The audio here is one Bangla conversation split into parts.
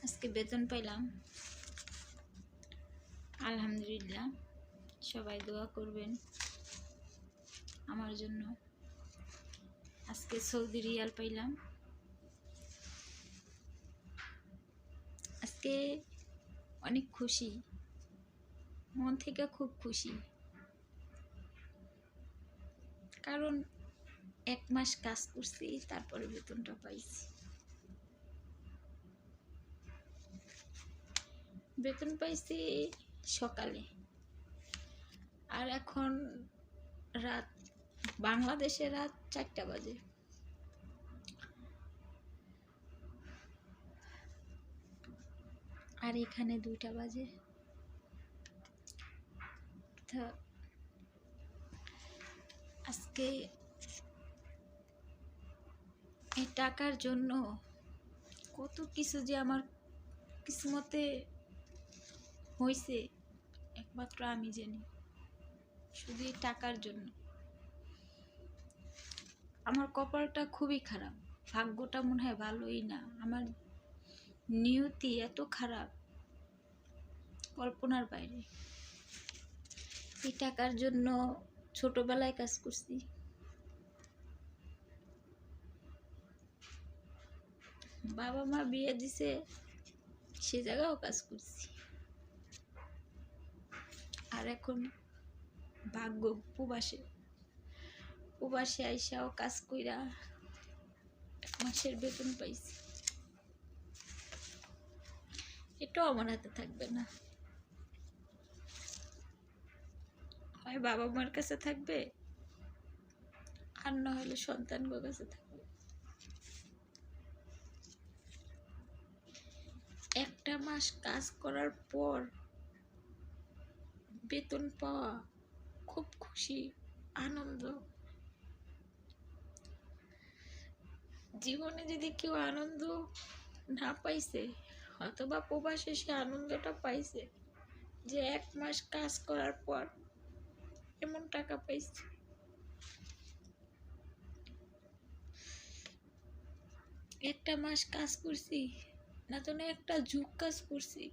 আজকে বেতন পাইলাম, আলহামদুলিল্লাহ। সবাই দোয়া করবেন আমার জন্য। আজকে সৌদি রিয়াল পাইলাম। আজকে অনেক খুশি, মন থেকে খুব খুশি, কারণ 1 মাস কাজ করছি, তারপরে বেতনটা পাইছি। বেতন পাইছি সকালে, আর এখন রাত, বাংলাদেশে রাত 4টা বাজে। আর এখানে 2টা বাজে। তো আজকে এই টাকার জন্য কত কিছু যে আমার কিসমতে হয়েছে একমাত্র আমি জানি। শুধু এই টাকার জন্য আমার কপালটা খুবই খারাপ, ভাগ্যটা মনে হয় ভালোই না। আমার নিয়তি এত খারাপ, কল্পনার বাইরে। এই টাকার জন্য ছোটবেলায় কাজ করছি, বাবা মা বিয়ে দিছে সে জায়গাও কাজ করছি, আর এখন ভাগ্য প্রবাসে আইসাও কাজ কইরা 1 মাসের বেতন পাইছি। এটাও আমার হাতে থাকবে না, হয় বাবা মার কাছে থাকবে, আর না হলে সন্তানদের কাছে থাকবে। 1টা মাস কাজ করার পর বেতন পাওয়া খুব খুশি, আনন্দ। জীবনে যদি কেউ আনন্দ না পাইছে, অথবা প্রবাসে সে আনন্দটা পাইছে যে 1 মাস কাজ করার পর এমন টাকা পাইছে। 1টা মাস কাজ করছি না, তো না একটা যুগ কাজ করছি,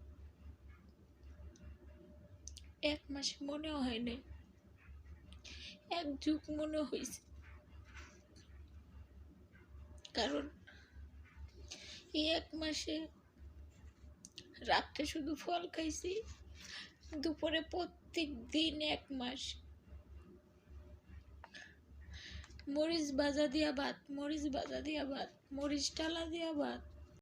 1 মাস মনে হয় না, 1 যুগ মনে হয়েছে। কারণ এই 1 মাসে রাত্রে শুধু ফল খাইছি, দুপুরে প্রত্যেক দিন 1 মাস মরিচ ভাজা দিয়া ভাত, মরিচ ভাজা দিয়া ভাত, মরিচ ডালা দিয়া ভাত,